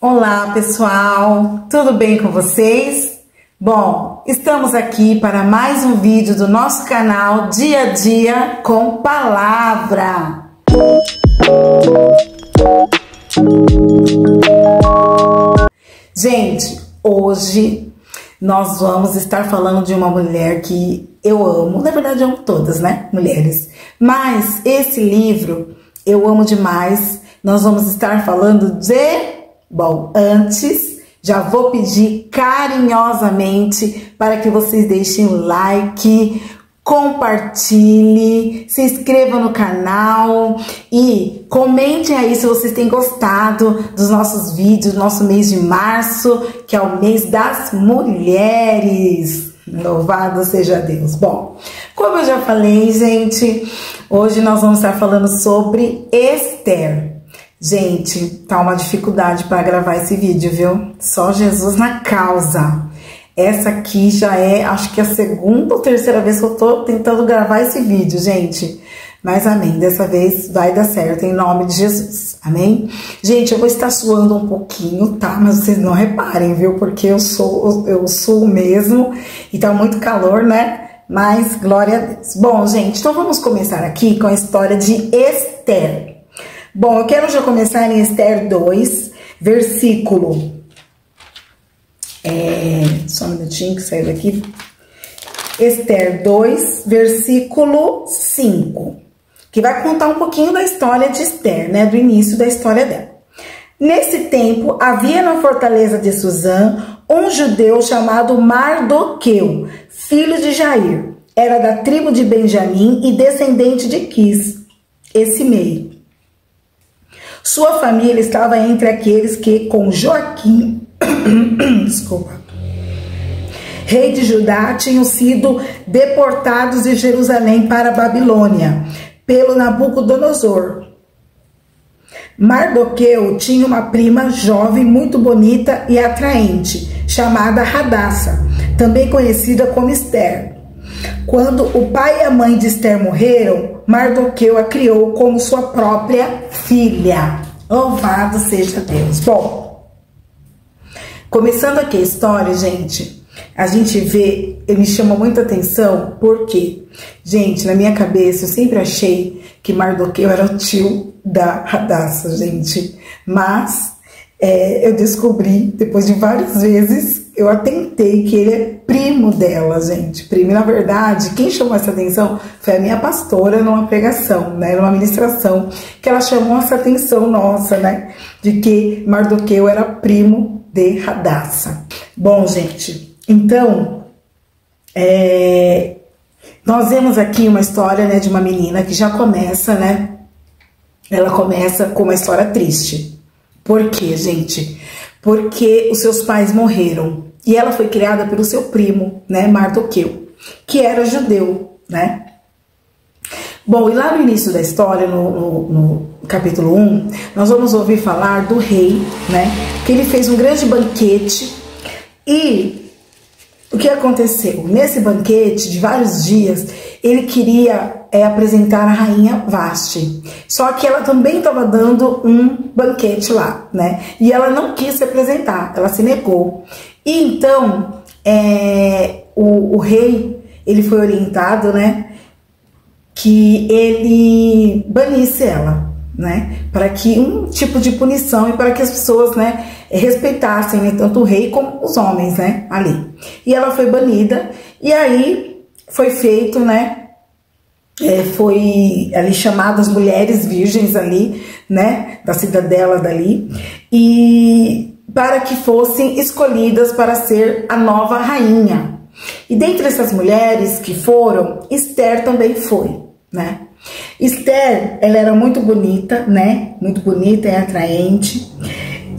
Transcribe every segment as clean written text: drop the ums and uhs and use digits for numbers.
Olá pessoal, tudo bem com vocês? Bom, estamos aqui para mais um vídeo do nosso canal Dia a Dia com Palavra. Gente, hoje nós vamos estar falando de uma mulher que eu amo, na verdade eu amo todas, né, mulheres, mas esse livro eu amo demais. Nós vamos estar falando Bom, antes, já vou pedir carinhosamente para que vocês deixem o like, compartilhe, se inscrevam no canal e comentem aí se vocês têm gostado dos nossos vídeos, do nosso mês de março, que é o mês das mulheres. Louvado seja Deus. Bom, como eu já falei, gente, hoje nós vamos estar falando sobre Esther. Gente, tá uma dificuldade para gravar esse vídeo, viu? Só Jesus na causa. Essa aqui já é, acho que a segunda ou terceira vez que eu tô tentando gravar esse vídeo, gente. Mas amém, dessa vez vai dar certo, em nome de Jesus, amém? Gente, eu vou estar suando um pouquinho, tá? Mas vocês não reparem, viu? Porque eu suo mesmo e tá muito calor, né? Mas glória a Deus. Bom, gente, então vamos começar aqui com a história de Esther. Bom, eu quero já começar em Esther 2, versículo... só um minutinho que saiu daqui. Esther 2, versículo 5. Que vai contar um pouquinho da história de Esther, né? Do início da história dela. Nesse tempo, havia na fortaleza de Suzã um judeu chamado Mardoqueu, filho de Jair. Era da tribo de Benjamim e descendente de Quis, esse meio. Sua família estava entre aqueles que, com Joaquim, rei de Judá, tinham sido deportados de Jerusalém para a Babilônia, pelo Nabucodonosor. Mardoqueu tinha uma prima jovem, muito bonita e atraente, chamada Hadassa, também conhecida como Esther. Quando o pai e a mãe de Esther morreram, Mardoqueu a criou como sua própria filha. Louvado seja Deus. Bom, começando aqui a história, gente, a gente vê, me chama muita atenção, porque, gente, na minha cabeça eu sempre achei que Mardoqueu era o tio da Hadassa, gente, mas eu descobri, depois de várias vezes, eu atentei que ele é primo dela, gente. Primo, na verdade, quem chamou essa atenção foi a minha pastora numa pregação, né? Numa ministração, que ela chamou essa atenção nossa, né? De que Mardoqueu era primo de Hadassa. Bom, gente, então, nós vemos aqui uma história, né, de uma menina que já começa, né? Ela começa com uma história triste. Por quê, gente? Porque os seus pais morreram e ela foi criada pelo seu primo, né, Mardoqueu, que era judeu, né? Bom, e lá no início da história, no capítulo 1, nós vamos ouvir falar do rei, né, que ele fez um grande banquete. E o que aconteceu? Nesse banquete de vários dias, ele queria apresentar a rainha Vasti. Só que ela também estava dando um banquete lá, né? E ela não quis se apresentar, ela se negou. E então, o rei, ele foi orientado, né, que ele banisse ela, né? Para que um tipo de punição e para que as pessoas, né, respeitassem, né, tanto o rei como os homens, né, ali. E ela foi banida, e aí foi feito, né, foi ali chamadas mulheres virgens ali, né, da cidadela dali, e para que fossem escolhidas para ser a nova rainha. E dentre essas mulheres que foram, Esther também foi, né. Esther, ela era muito bonita, né, muito bonita e atraente,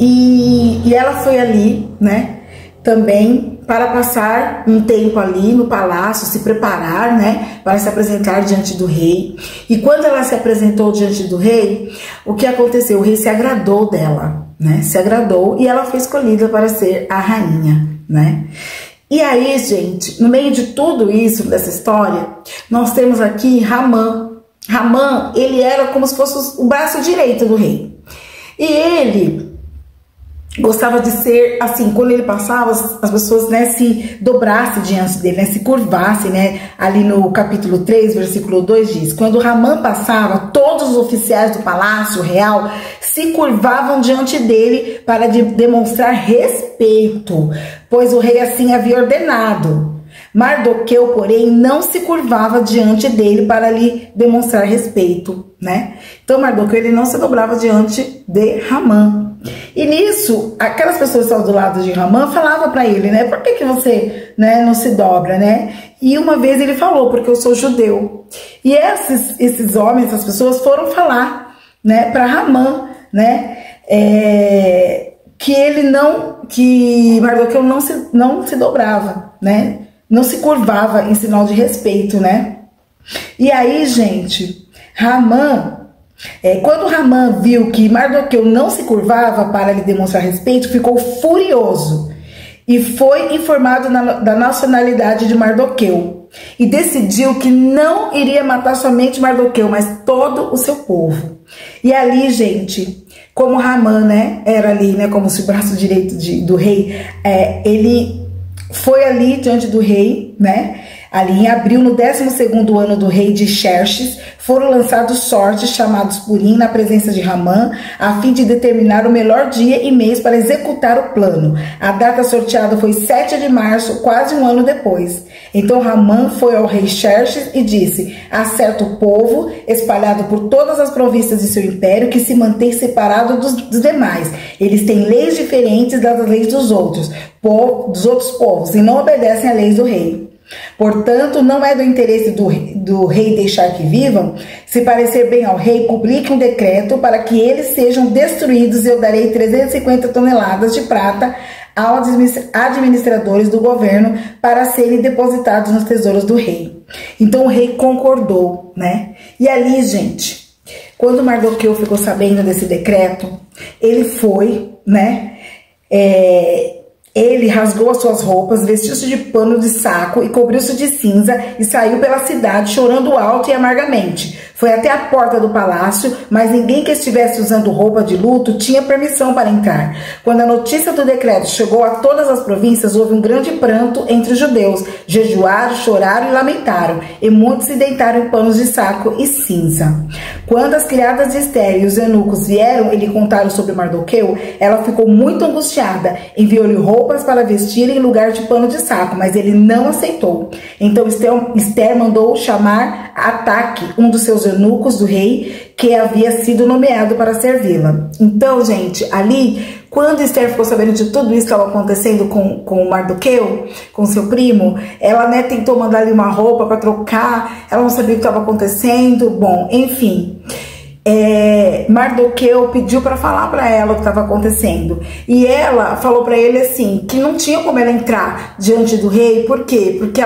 e ela foi ali, né, também para passar um tempo ali no palácio, se preparar, né, para se apresentar diante do rei. E quando ela se apresentou diante do rei, o que aconteceu? O rei se agradou dela, né, se agradou, e ela foi escolhida para ser a rainha, né. E aí, gente, no meio de tudo isso, dessa história, nós temos aqui Ramã. Ramã, ele era como se fosse o braço direito do rei. E ele gostava de ser assim, quando ele passava, as pessoas, né, se dobrassem diante dele, né, se curvassem, né, ali no capítulo 3, versículo 2 diz, quando Ramã passava, todos os oficiais do palácio real se curvavam diante dele para demonstrar respeito, pois o rei assim havia ordenado. Mardoqueu, porém, não se curvava diante dele para lhe demonstrar respeito, né? Então Mardoqueu, ele não se dobrava diante de Ramã. E nisso, aquelas pessoas que estavam do lado de Ramã falavam para ele, né? Por que você, né, não se dobra, né? E uma vez ele falou, porque eu sou judeu. E esses homens, essas pessoas foram falar, né, para Ramã, né? Que Mardoqueu não se dobrava, né? Não se curvava em sinal de respeito, né? E aí, gente, quando Ramã viu que Mardoqueu não se curvava para lhe demonstrar respeito, ficou furioso e foi informado da nacionalidade de Mardoqueu e decidiu que não iria matar somente Mardoqueu, mas todo o seu povo. E ali, gente, como Ramã, né, era ali, né, como se o braço direito do rei, ele foi ali diante do rei, né? Ali em abril, no 12º ano do rei de Xerxes, foram lançados sortes chamados Purim na presença de Ramã, a fim de determinar o melhor dia e mês para executar o plano. A data sorteada foi 7 de março, quase um ano depois. Então Ramã foi ao rei Xerxes e disse: acerta o povo, espalhado por todas as províncias de seu império, que se mantém separado dos demais. Eles têm leis diferentes das leis dos outros povos, e não obedecem às leis do rei. Portanto, não é do interesse do rei deixar que vivam. Se parecer bem ao rei, publique um decreto para que eles sejam destruídos. Eu darei 350 toneladas de prata aos administradores do governo para serem depositados nos tesouros do rei. Então o rei concordou, né? E ali, gente, quando Mardoqueu ficou sabendo desse decreto, ele foi, né? Ele rasgou as suas roupas, vestiu-se de pano de saco e cobriu-se de cinza e saiu pela cidade chorando alto e amargamente. Foi até a porta do palácio, mas ninguém que estivesse usando roupa de luto tinha permissão para entrar. Quando a notícia do decreto chegou a todas as províncias, houve um grande pranto entre os judeus. Jejuaram, choraram e lamentaram, e muitos se deitaram em panos de saco e cinza. Quando as criadas de Esther e os eunucos vieram e lhe contaram sobre Mardoqueu, ela ficou muito angustiada. Enviou-lhe roupas para vestir em lugar de pano de saco, mas ele não aceitou. Então Esther mandou chamar Ataque, um dos seus eunucos do rei, que havia sido nomeado para servi-la. Então, gente, ali, quando Esther ficou sabendo de tudo isso que estava acontecendo com Mardoqueu, com seu primo, ela, né, tentou mandar ali uma roupa para trocar, ela não sabia o que estava acontecendo, bom, enfim. Mardoqueu pediu para falar para ela o que estava acontecendo, e ela falou para ele assim, que não tinha como ela entrar diante do rei. Por quê? Porque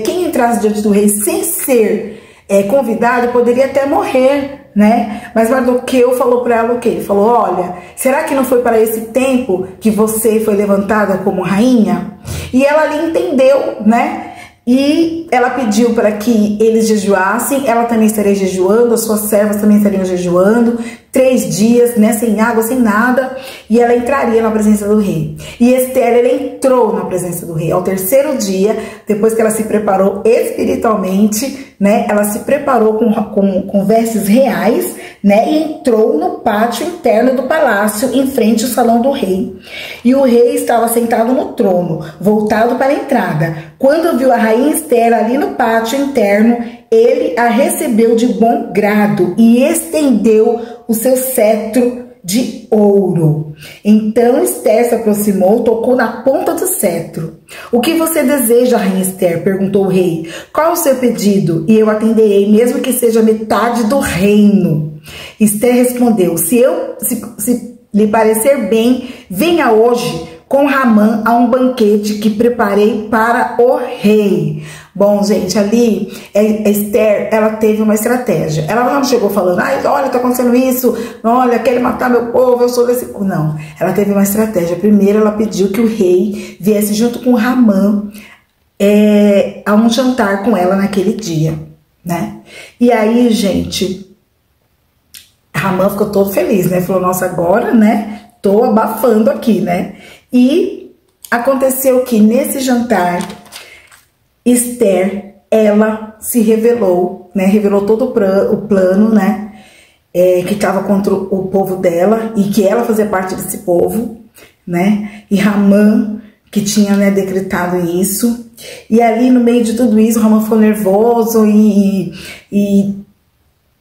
quem entrasse diante do rei sem ser convidado poderia até morrer, né? Mas Mardoqueu falou para ela o quê? Ele falou: olha, será que não foi para esse tempo que você foi levantada como rainha? E ela ali entendeu, né? E ela pediu para que eles jejuassem, ela também estaria jejuando, as suas servas também estariam jejuando, 3 dias, né, sem água, sem nada, e ela entraria na presença do rei. E Esther, ela entrou na presença do rei. Ao 3º dia, depois que ela se preparou espiritualmente, né, ela se preparou com vestes reais, né, e entrou no pátio interno do palácio, em frente ao salão do rei. E o rei estava sentado no trono, voltado para a entrada. Quando viu a rainha Esther ali no pátio interno, ele a recebeu de bom grado e estendeu o seu cetro de ouro. Então Esther se aproximou, tocou na ponta do cetro. O que você deseja, rainha Esther? Perguntou o rei. Qual o seu pedido? E eu atenderei, mesmo que seja metade do reino. Esther respondeu: se lhe parecer bem, venha hoje com Ramã a um banquete que preparei para o rei. Bom, gente, ali Esther, ela teve uma estratégia. Ela não chegou falando: ai, olha, tá acontecendo isso, olha, querem matar meu povo, eu sou desse... Não, ela teve uma estratégia. Primeiro, ela pediu que o rei viesse junto com Ramã a um jantar com ela naquele dia, né? E aí, gente, Ramã ficou todo feliz, né? Falou: nossa, agora, né? tô abafando aqui, né? E aconteceu que nesse jantar, Esther, ela se revelou, né? Revelou todo o plano, né? Que estava contra o povo dela e que ela fazia parte desse povo, né? E Ramã, que tinha, né, decretado isso. E ali no meio de tudo isso, Ramã ficou nervoso e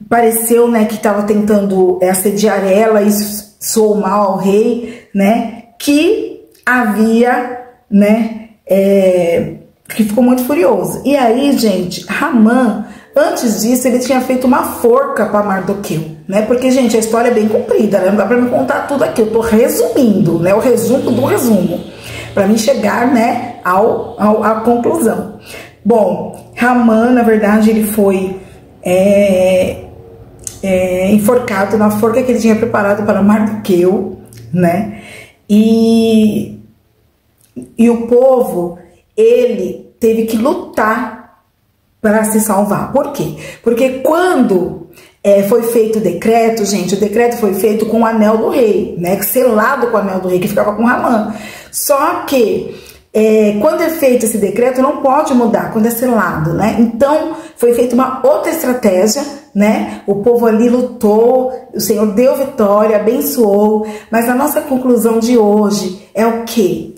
pareceu, né, que estava tentando assediar ela, isso soou mal ao rei, né? Que havia, né? Que ficou muito furioso. E aí, gente, Ramã, antes disso, ele tinha feito uma forca para Mardoqueu, né? Porque, gente, a história é bem comprida, né? Não dá para me contar tudo aqui. Eu tô resumindo, né? O resumo do resumo, para mim chegar, né, à conclusão. Bom, Ramã, na verdade, ele foi enforcado na forca que ele tinha preparado para Mardoqueu, né? E o povo, ele teve que lutar para se salvar. Por quê? Porque quando foi feito o decreto, gente, o decreto foi feito com o anel do rei, né? Selado com o anel do rei, que ficava com Ramã. Só que quando é feito esse decreto, não pode mudar quando é selado, né? Então, foi feita uma outra estratégia, né? O povo ali lutou, o Senhor deu vitória, abençoou, mas a nossa conclusão de hoje é o quê?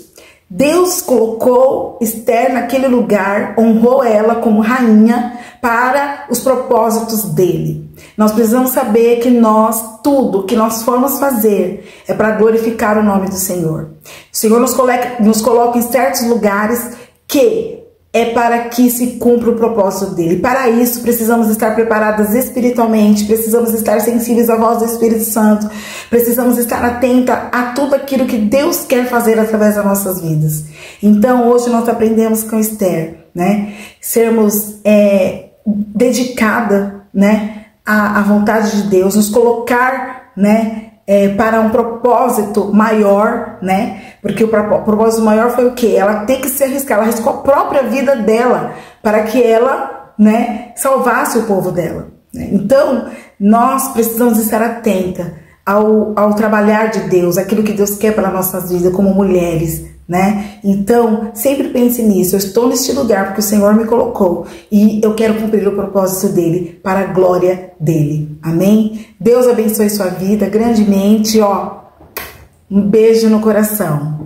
Deus colocou Esther naquele lugar, honrou ela como rainha para os propósitos dele. Nós precisamos saber que tudo que nós formos fazer é para glorificar o nome do Senhor. O Senhor nos coloca em certos lugares que é para que se cumpra o propósito dele. Para isso, precisamos estar preparadas espiritualmente, precisamos estar sensíveis à voz do Espírito Santo, precisamos estar atenta a tudo aquilo que Deus quer fazer através das nossas vidas. Então, hoje nós aprendemos com Esther, né? Sermos dedicada, né, à vontade de Deus, nos colocar, né, para um propósito maior, né? Porque o propósito maior foi o quê? Ela tem que se arriscar, ela arriscou a própria vida dela para que ela, né, salvasse o povo dela, né? Então, nós precisamos estar atenta ao trabalhar de Deus, aquilo que Deus quer para nossas vidas como mulheres, né? Então, sempre pense nisso. Eu estou neste lugar porque o Senhor me colocou e eu quero cumprir o propósito dele para a glória dele. Amém? Deus abençoe sua vida grandemente, ó. Um beijo no coração.